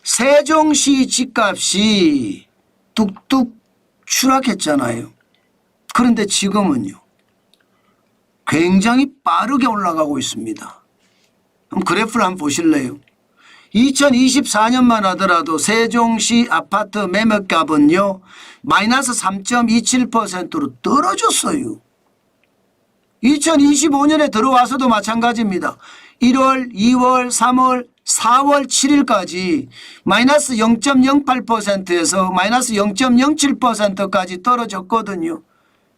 세종시 집값이 뚝뚝 추락했잖아요. 그런데 지금은요, 굉장히 빠르게 올라가고 있습니다. 그럼 그래프를 한번 보실래요? 2024년만 하더라도 세종시 아파트 매매값은요 마이너스 3.27%로 떨어졌어요. 2025년에 들어와서도 마찬가지입니다. 1월, 2월, 3월, 4월 7일까지 마이너스 0.08%에서 마이너스 0.07%까지 떨어졌거든요.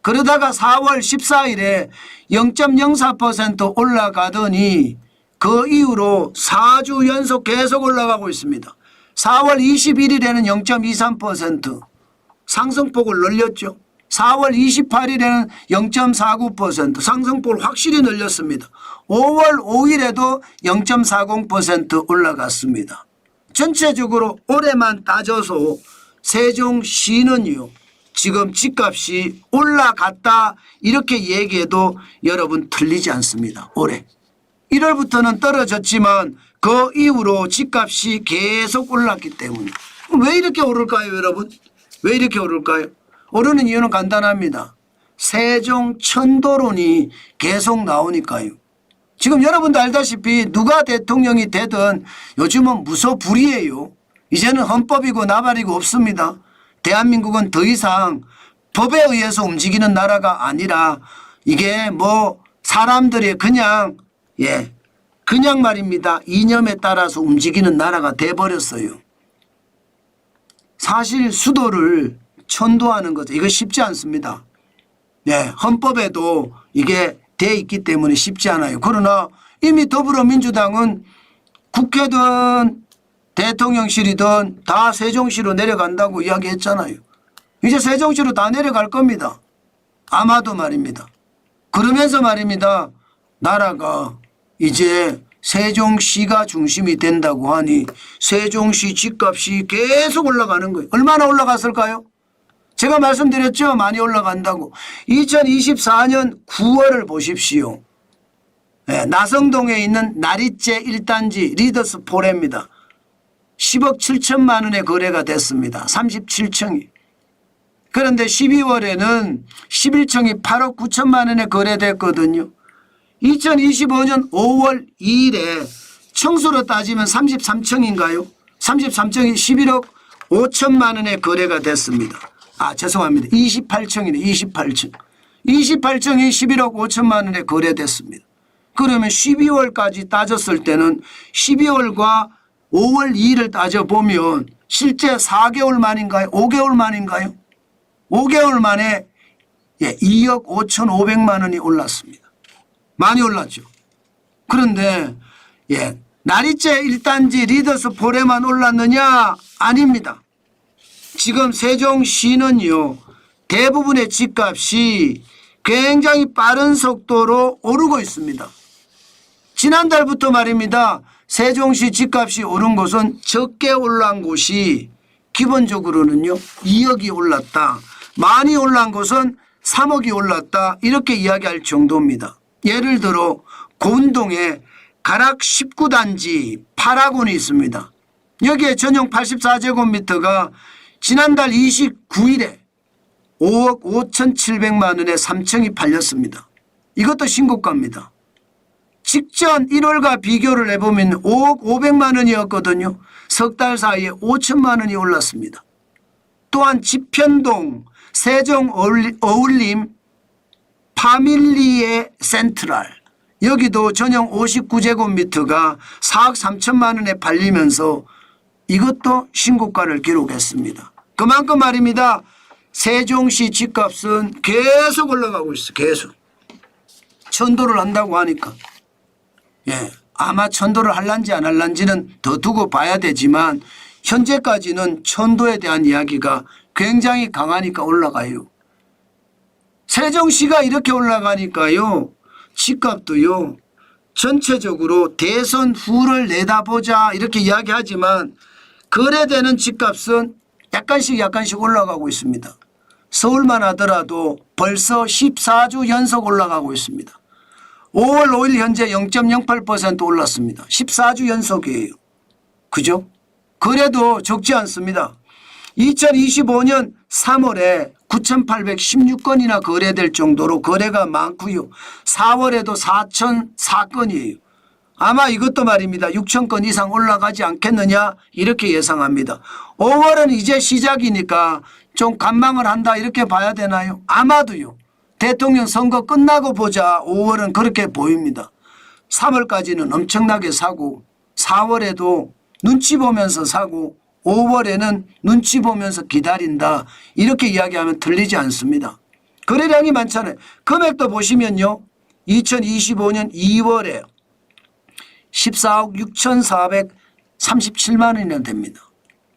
그러다가 4월 14일에 0.04% 올라가더니 그 이후로 4주 연속 계속 올라가고 있습니다. 4월 21일에는 0.23% 상승폭을 늘렸죠. 4월 28일에는 0.49% 상승폭을 확실히 늘렸습니다. 5월 5일에도 0.40% 올라갔습니다. 전체적으로 올해만 따져서 세종시는요 지금 집값이 올라갔다 이렇게 얘기해도 여러분 틀리지 않습니다. 올해 1월부터는 떨어졌지만 그 이후로 집값이 계속 올랐기 때문에. 왜 이렇게 오를까요 여러분? 왜 이렇게 오를까요? 오르는 이유는 간단합니다. 세종 천도론이 계속 나오니까요. 지금 여러분도 알다시피 누가 대통령이 되든 요즘은 무소불위예요. 이제는 헌법이고 나발이고 없습니다. 대한민국은 더 이상 법에 의해서 움직이는 나라가 아니라 이게 뭐 사람들이 그냥 그냥 말입니다. 이념에 따라서 움직이는 나라가 돼버렸어요. 사실 수도를 천도하는 것 이거 쉽지 않습니다. 헌법에도 이게 돼 있기 때문에 쉽지 않아요. 그러나 이미 더불어민주당은 국회든 대통령실이든 다 세종시로 내려간다고 이야기했잖아요. 이제 세종시로 다 내려갈 겁니다. 아마도 말입니다. 그러면서 말입니다. 나라가 이제 세종시가 중심이 된다고 하니 세종시 집값이 계속 올라가는 거예요. 얼마나 올라갔을까요? 제가 말씀드렸죠. 많이 올라간다고. 2024년 9월을 보십시오. 나성동에 있는 나리째 1단지 리더스 포레입니다. 10억 7천만 원의 거래가 됐습니다. 37층이. 그런데 12월에는 11층이 8억 9천만 원에 거래됐거든요. 2025년 5월 2일에 청수로 따지면 33층인가요? 33층이 11억 5천만 원에 거래가 됐습니다. 죄송합니다. 28층이네. 28층. 28층이 11억 5천만 원에 거래됐습니다. 그러면 12월까지 따졌을 때는 12월과 5월 2일을 따져보면 실제 4개월 만인가요? 5개월 만인가요? 5개월 만에 2억 5,500만 원이 올랐습니다. 많이 올랐죠. 그런데 나리째 1단지 리더스 폴에만 올랐느냐? 아닙니다. 지금 세종시는요 대부분의 집값이 굉장히 빠른 속도로 오르고 있습니다. 지난달부터 말입니다. 세종시 집값이 오른 곳은 적게 올란 곳이 기본적으로는요 2억이 올랐다. 많이 올란 곳은 3억이 올랐다. 이렇게 이야기할 정도입니다. 예를 들어 고운동에 가락 19단지 8학원이 있습니다. 여기에 전용 84제곱미터가 지난달 29일에 5억 5,700만 원에 3층이 팔렸습니다. 이것도 신고가입니다. 직전 1월과 비교를 해보면 5억 500만 원이었거든요. 석 달 사이에 5천만 원이 올랐습니다. 또한 지편동 세종 어울림 파밀리에 센트럴 여기도 전용 59제곱미터가 4억 3천만 원에 팔리면서 이것도 신고가를 기록했습니다. 그만큼 말입니다. 세종시 집값은 계속 올라가고 있어요. 계속. 천도를 한다고 하니까. 아마 천도를 할란지 안 할란지는 더 두고 봐야 되지만 현재까지는 천도에 대한 이야기가 굉장히 강하니까 올라가요. 세종시가 이렇게 올라가니까요. 집값도요. 전체적으로 대선 후를 내다보자 이렇게 이야기하지만 거래되는 집값은 약간씩 올라가고 있습니다. 서울만 하더라도 벌써 14주 연속 올라가고 있습니다. 5월 5일 현재 0.08% 올랐습니다. 14주 연속이에요. 그죠? 거래도 적지 않습니다. 2025년 3월에 9,816건이나 거래될 정도로 거래가 많고요. 4월에도 4,004건이에요. 아마 이것도 말입니다. 6,000건 이상 올라가지 않겠느냐 이렇게 예상합니다. 5월은 이제 시작이니까 좀 관망을 한다 이렇게 봐야 되나요? 아마도요. 대통령 선거 끝나고 보자 5월은 그렇게 보입니다. 3월까지는 엄청나게 사고 4월에도 눈치 보면서 사고 5월에는 눈치 보면서 기다린다 이렇게 이야기하면 틀리지 않습니다. 거래량이 많잖아요. 금액도 보시면요. 2025년 2월에 14억 6,437만 원이나 됩니다.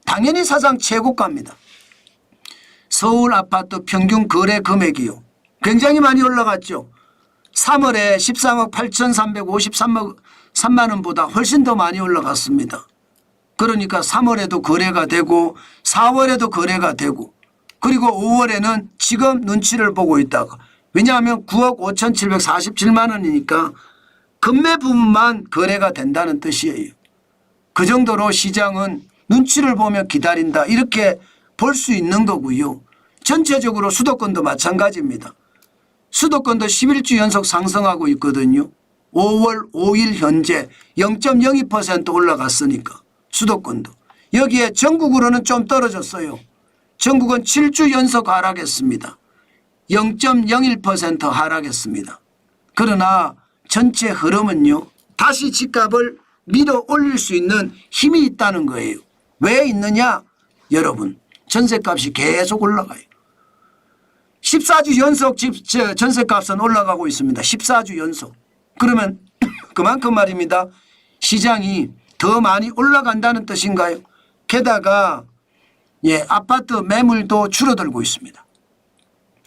당연히 사상 최고가입니다. 서울 아파트 평균 거래 금액이요. 굉장히 많이 올라갔죠. 3월에 13억 8,353만 원보다 훨씬 더 많이 올라갔습니다. 그러니까 3월에도 거래가 되고 4월에도 거래가 되고 그리고 5월에는 지금 눈치를 보고 있다가 왜냐하면 9억 5,747만 원이니까 금매 부분만 거래가 된다는 뜻이에요. 그 정도로 시장은 눈치를 보며 기다린다 이렇게 볼 수 있는 거고요. 전체적으로 수도권도 마찬가지입니다. 수도권도 11주 연속 상승하고 있거든요. 5월 5일 현재 0.02% 올라갔으니까 수도권도. 여기에 전국으로는 좀 떨어졌어요. 전국은 7주 연속 하락했습니다. 0.01% 하락했습니다. 그러나 전체 흐름은요. 다시 집값을 밀어 올릴 수 있는 힘이 있다는 거예요. 왜 있느냐? 여러분 전세값이 계속 올라가요. 14주 연속 전세값은 올라가고 있습니다. 14주 연속. 그러면 그만큼 말입니다. 시장이 더 많이 올라간다는 뜻인가요? 게다가 아파트 매물도 줄어들고 있습니다.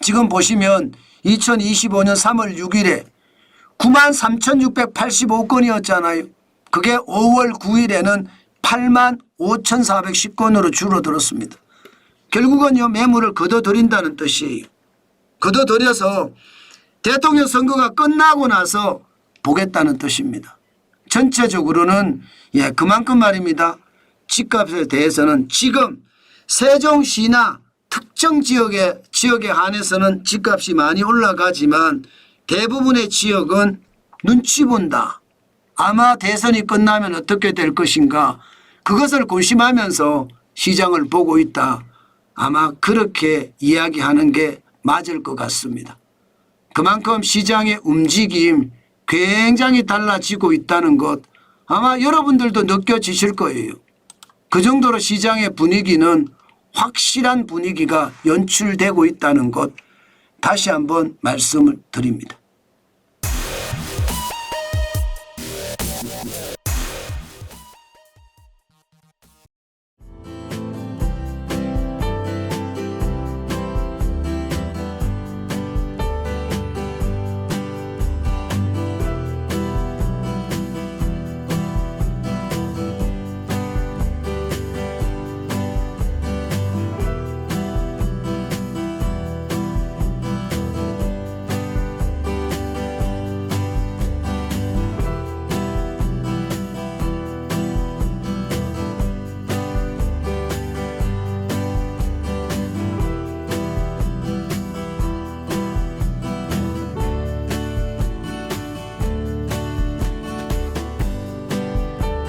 지금 보시면 2025년 3월 6일에 93,685건이었잖아요. 그게 5월 9일에는 85,410건으로 줄어들었습니다. 결국은요 매물을 걷어들인다는 뜻이에요. 걷어들여서 대통령 선거가 끝나고 나서 보겠다는 뜻입니다. 전체적으로는 그만큼 말입니다. 집값에 대해서는 지금 세종시나 특정 지역에 한해서는 집값이 많이 올라가지만 대부분의 지역은 눈치 본다. 아마 대선이 끝나면 어떻게 될 것인가 그것을 고심하면서 시장을 보고 있다. 아마 그렇게 이야기하는 게 맞을 것 같습니다. 그만큼 시장의 움직임 굉장히 달라지고 있다는 것 아마 여러분들도 느껴지실 거예요. 그 정도로 시장의 분위기는 확실한 분위기가 연출되고 있다는 것 다시 한번 말씀을 드립니다.